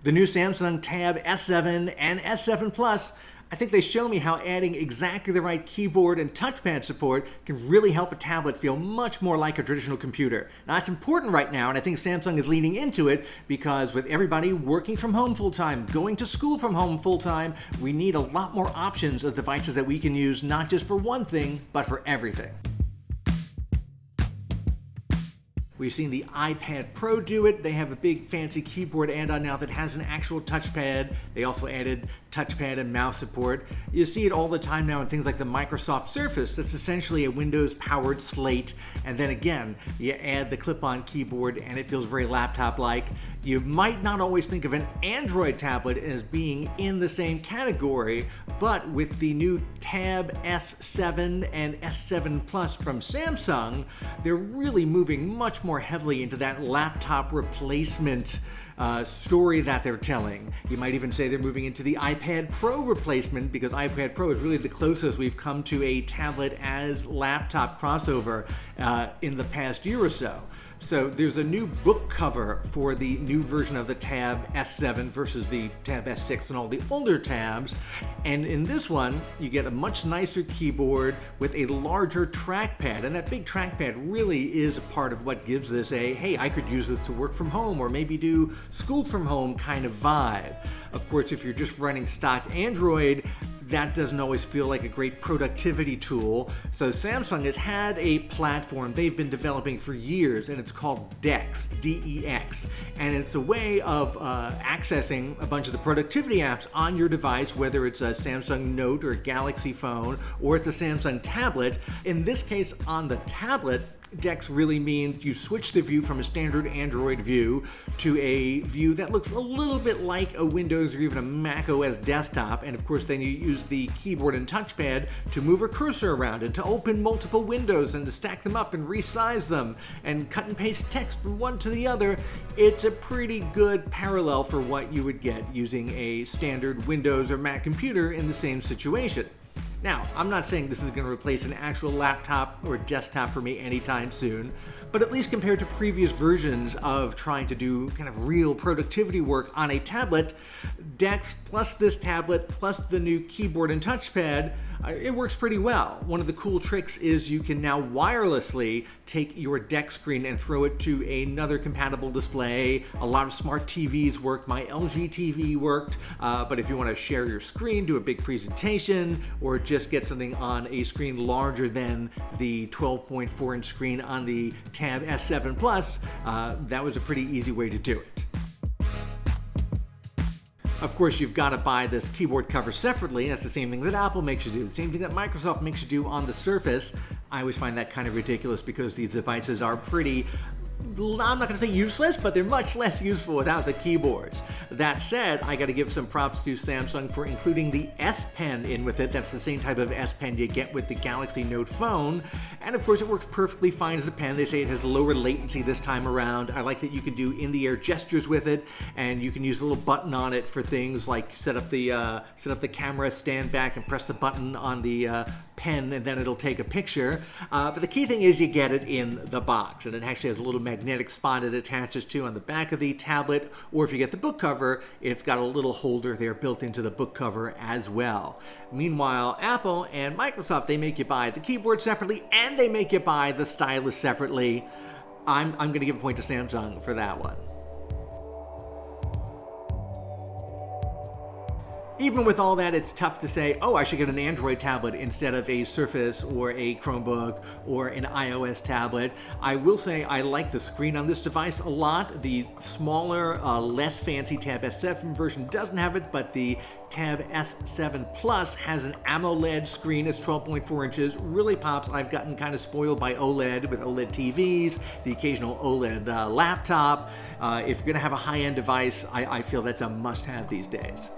The new Samsung Tab S7 and S7 Plus, I think they show me how adding exactly the right keyboard and touchpad support can really help a tablet feel much more like a traditional computer. Now, that's important right now, and I think Samsung is leaning into it because with everybody working from home full-time, going to school from home full-time, we need a lot more options of devices that we can use not just for one thing, but for everything. We've seen the iPad Pro do it. They have a big fancy keyboard add-on now that has an actual touchpad. They also added touchpad and mouse support. You see it all the time now in things like the Microsoft Surface. That's essentially a Windows-powered slate. And then again, you add the clip-on keyboard and it feels very laptop-like. You might not always think of an Android tablet as being in the same category, but with the new Tab S7 and S7 Plus from Samsung, they're really moving much more heavily into that laptop replacement story that they're telling. You might even say they're moving into the iPad Pro replacement because iPad Pro is really the closest we've come to a tablet as laptop crossover in the past year or so. So there's a new book cover for the new version of the Tab S7 versus the Tab S6 and all the older tabs. And in this one, you get a much nicer keyboard with a larger trackpad. And that big trackpad really is a part of what gives this a, hey, I could use this to work from home or maybe do school from home kind of vibe. Of course, if you're just running stock Android, that doesn't always feel like a great productivity tool. So Samsung has had a platform they've been developing for years, and it's called DeX, D-E-X. And it's a way of accessing a bunch of the productivity apps on your device, whether it's a Samsung Note or a Galaxy phone, or it's a Samsung tablet. In this case, on the tablet, DeX really means you switch the view from a standard Android view to a view that looks a little bit like a Windows or even a Mac OS desktop. And of course, then you use the keyboard and touchpad to move a cursor around and to open multiple windows and to stack them up and resize them and cut and paste text from one to the other. It's a pretty good parallel for what you would get using a standard Windows or Mac computer in the same situation. Now, I'm not saying this is going to replace an actual laptop or desktop for me anytime soon, but at least compared to previous versions of trying to do kind of real productivity work on a tablet, DeX plus this tablet plus the new keyboard and touchpad, it works pretty well. One of the cool tricks is you can now wirelessly take your DeX screen and throw it to another compatible display. A lot of smart TVs work. My LG TV worked. But if you want to share your screen, do a big presentation, or just get something on a screen larger than the 12.4-inch screen on the Tab S7 Plus, that was a pretty easy way to do it. Of course, you've got to buy this keyboard cover separately. That's the same thing that Apple makes you do, the same thing that Microsoft makes you do on the Surface. I always find that kind of ridiculous because these devices are pretty, I'm not going to say useless, but they're much less useful without the keyboards. That said, I got to give some props to Samsung for including the S Pen in with it. That's the same type of S Pen you get with the Galaxy Note phone. And of course, it works perfectly fine as a pen. They say it has lower latency this time around. I like that you can do in-the-air gestures with it, and you can use a little button on it for things like set up the camera, stand back, and press the button on the pen, and then it'll take a picture. But the key thing is you get it in the box, and it actually has a little magnetic spot it attaches to on the back of the tablet, or if you get the book cover, it's got a little holder there built into the book cover as well. Meanwhile, Apple and Microsoft, they make you buy the keyboard separately, and they make you buy the stylus separately. I'm going to give a point to Samsung for that one. Even with all that, it's tough to say, oh, I should get an Android tablet instead of a Surface or a Chromebook or an iOS tablet. I will say I like the screen on this device a lot. The smaller, less fancy Tab S7 version doesn't have it, but the Tab S7 Plus has an AMOLED screen. It's 12.4 inches, really pops. I've gotten kind of spoiled by OLED with OLED TVs, the occasional OLED laptop. If you're going to have a high-end device, I feel that's a must-have these days.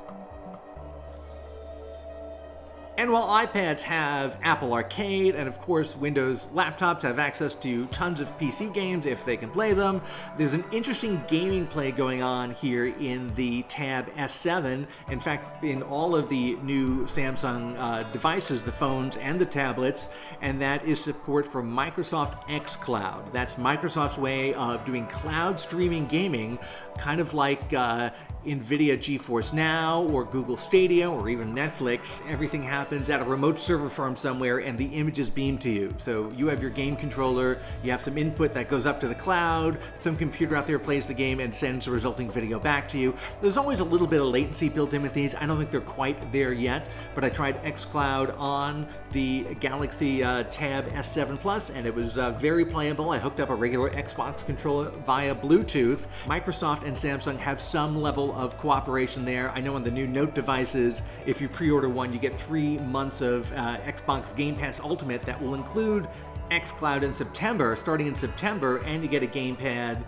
And while iPads have Apple Arcade, and of course Windows laptops have access to tons of PC games if they can play them, there's an interesting gaming play going on here in the Tab S7. In fact, in all of the new Samsung devices, the phones and the tablets, and that is support for Microsoft xCloud. That's Microsoft's way of doing cloud streaming gaming, kind of like NVIDIA GeForce Now or Google Stadia or even Netflix. Everything happens at a remote server farm somewhere and the images beam to you. So you have your game controller, you have some input that goes up to the cloud, some computer out there plays the game and sends the resulting video back to you. There's always a little bit of latency built in with these. I don't think they're quite there yet, but I tried xCloud on the Galaxy Tab S7 Plus and it was very playable. I hooked up a regular Xbox controller via Bluetooth. Microsoft and Samsung have some level of cooperation there. I know on the new Note devices, if you pre-order one, you get 3 months of Xbox Game Pass Ultimate that will include xCloud in September, starting in September, and you get a gamepad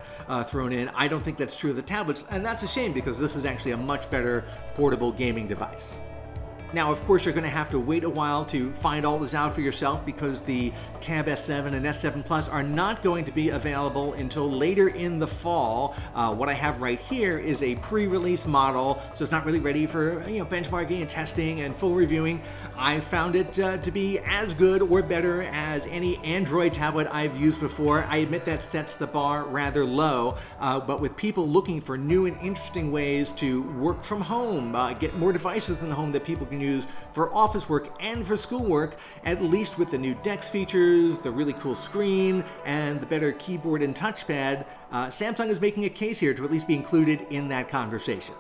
thrown in. I don't think that's true of the tablets, and that's a shame because this is actually a much better portable gaming device. Now, of course, you're going to have to wait a while to find all this out for yourself because the Tab S7 and S7 Plus are not going to be available until later in the fall. What I have right here is a pre-release model, so it's not really ready for benchmarking and testing and full reviewing. I found it to be as good or better as any Android tablet I've used before. I admit that sets the bar rather low, but with people looking for new and interesting ways to work from home, get more devices in the home that people can use for office work and for schoolwork, at least with the new DeX features, the really cool screen, and the better keyboard and touchpad, Samsung is making a case here to at least be included in that conversation.